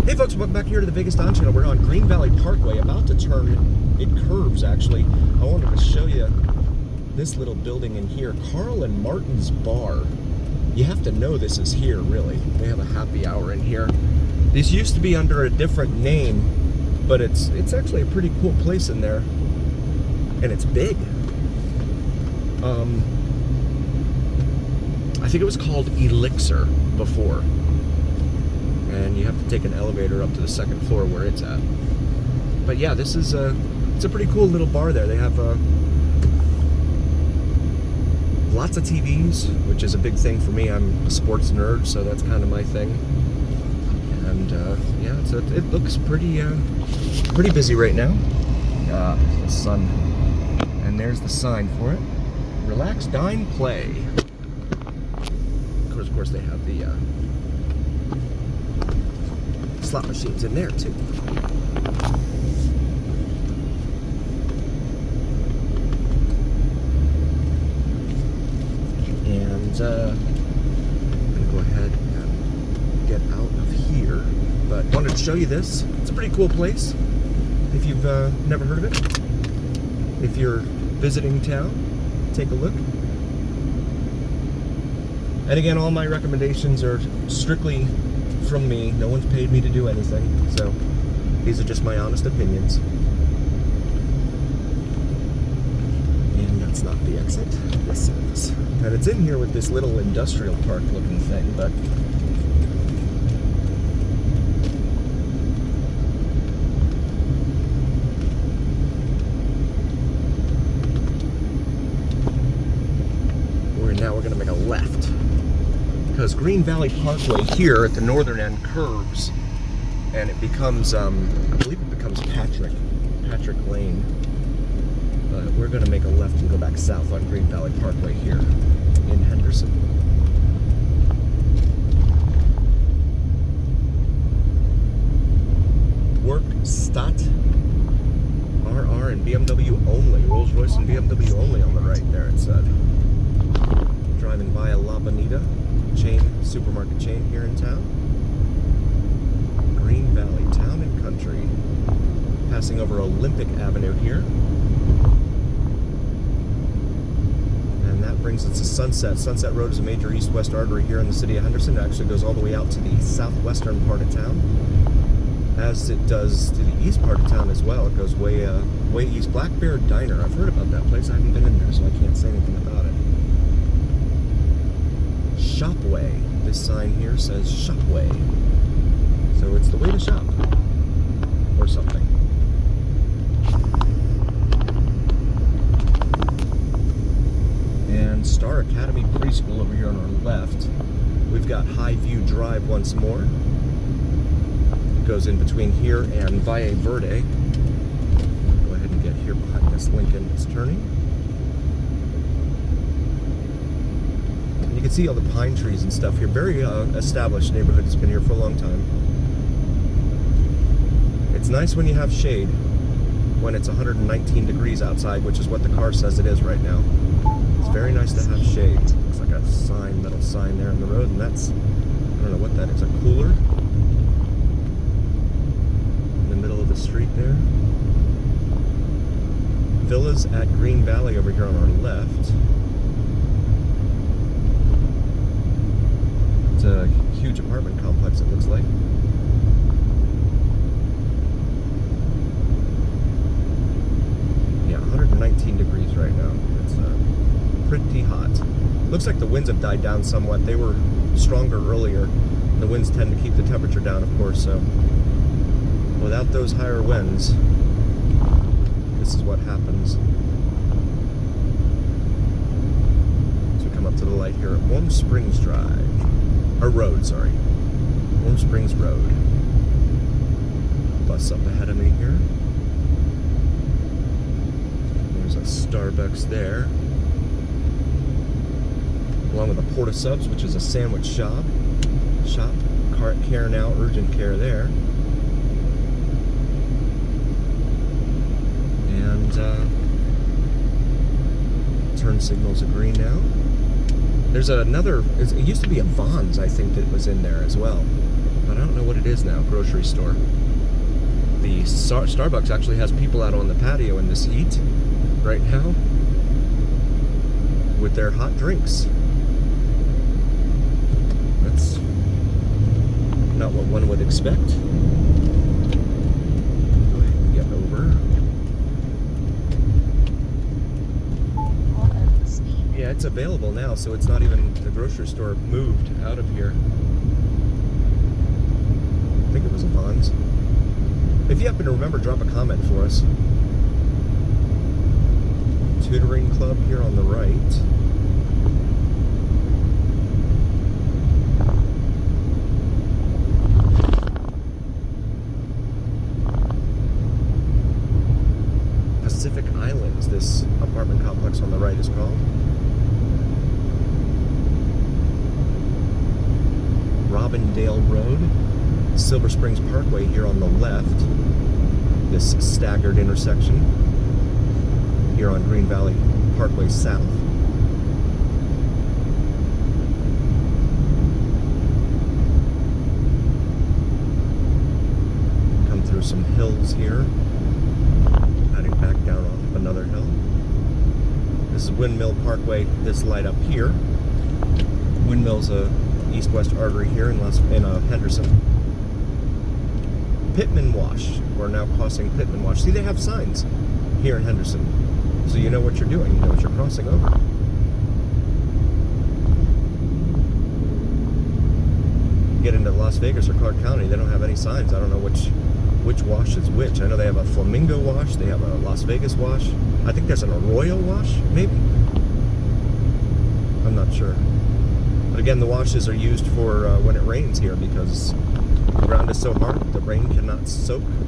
Hey folks, welcome back here to the Vegas Don Channel. We're on Green Valley Parkway, about to turn. It curves actually. I wanted to show you this little building in here, Carl and Martin's Bar. You have to know this is here, really. They have a happy hour in here. This used to be under a different name, but it's actually a pretty cool place in there, and it's big. I think it was called Elixir before. And you have to take an elevator up to the second floor where it's at. But yeah, this is it's a pretty cool little bar there. They have lots of TVs, which is a big thing for me. I'm a sports nerd, so that's kind of my thing. And yeah, so it looks pretty busy right now. The sun, and there's the sign for it: relax, dine, play. Of course, they have the slot machines in there too. And I'm gonna go ahead and get out of here, but wanted to show you this. It's a pretty cool place if you've never heard of it. If you're visiting town, take a look. And again, all my recommendations are strictly from me. No one's paid me to do anything, so these are just my honest opinions. And that's not the exit. This is. And it's in here with this little industrial park looking thing, but we're going to make a left, because Green Valley Parkway here at the northern end curves, and it becomes, I believe it becomes Patrick Lane. But we're going to make a left and go back south on Green Valley Parkway here in Henderson. Work, Stat, RR, and BMW only. Rolls Royce and BMW only on the right there, it said. Driving by a La Bonita supermarket chain here in town. Green Valley Town and Country. Passing over Olympic Avenue here. And that brings us to Sunset. Sunset Road is a major east-west artery here in the city of Henderson. It actually goes all the way out to the southwestern part of town, as it does to the east part of town as well. It goes way east. Black Bear Diner. I've heard about that place. I haven't been in there, so I can't say anything about it. Shopway. This sign here says Shopway. So it's the way to shop. Or something. And Star Academy Preschool over here on our left. We've got Highview Drive once more. It goes in between here and Valle Verde. Go ahead and get here behind this Lincoln. It's turning. You can see all the pine trees and stuff here. Very established neighborhood. It's been here for a long time. It's nice when you have shade, when it's 119 degrees outside, which is what the car says it is right now. It's very nice to have shade. Looks like a sign, metal sign there on the road, and that's, I don't know what that is, a cooler in the middle of the street there. Villas at Green Valley over here on our left. It's a huge apartment complex, it looks like. Yeah, 119 degrees right now. It's pretty hot. Looks like the winds have died down somewhat. They were stronger earlier. The winds tend to keep the temperature down, of course, so without those higher winds, this is what happens. So we come up to the light here at Warm Springs Drive. Or road, sorry. Warm Springs Road. Bus up ahead of me here. There's a Starbucks there. Along with a Porta Subs, which is a sandwich shop. Care Now, urgent care there. And turn signals are green now. There's another, it used to be a Vons, I think, that was in there as well. But I don't know what it is now, grocery store. The Starbucks actually has people out on the patio in this heat right now with their hot drinks. That's not what one would expect. Go ahead and get over. Yeah, it's available now, so it's not even, the grocery store moved out of here. I think it was Yvonne's. If you happen to remember, drop a comment for us. Tutoring club here on the right. Pacific Islands, this apartment complex on the right is called. Robindale Road, Silver Springs Parkway here on the left. This staggered intersection here on Green Valley Parkway South. Come through some hills here, heading back down off another hill. This is Windmill Parkway, this light up here. Windmill's a east-west artery here in Henderson. Pittman Wash. We're now crossing Pittman Wash. See, they have signs here in Henderson, so you know what you're doing. You know what you're crossing over. Get into Las Vegas or Clark County, they don't have any signs. I don't know which wash is which. I know they have a Flamingo Wash. They have a Las Vegas Wash. I think there's an Arroyo Wash, maybe. I'm not sure. But again, the washes are used for when it rains here, because the ground is so hard, the rain cannot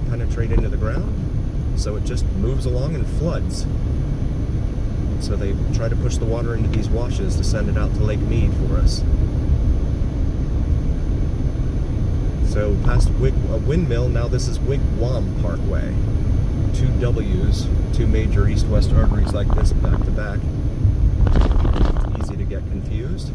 penetrate into the ground, so it just moves along and floods. So they try to push the water into these washes to send it out to Lake Mead for us. So past Windmill, now this is Wigwam Parkway. Two W's, two major east-west arteries like this back to back. It's easy to get confused.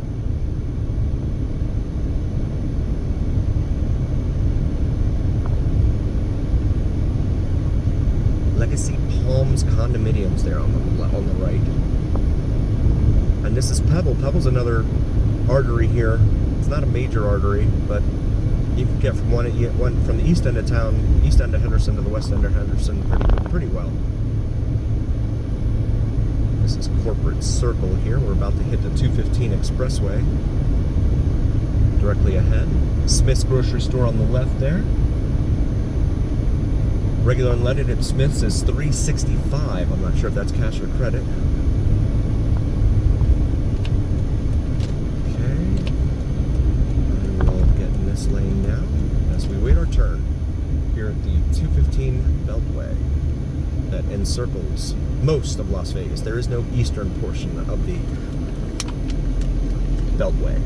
Legacy Palms condominiums there on the right. And this is Pebble. Pebble's another artery here. It's not a major artery, but you can get from from the east end of town, east end of Henderson, to the west end of Henderson pretty well. This is Corporate Circle here. We're about to hit the 215 expressway. Directly ahead. Smith's grocery store on the left there. Regular unleaded at Smith's is $3.65. I'm not sure if that's cash or credit. Okay. And we'll get in this lane now as we wait our turn here at the 215 Beltway that encircles most of Las Vegas. There is no eastern portion of the Beltway.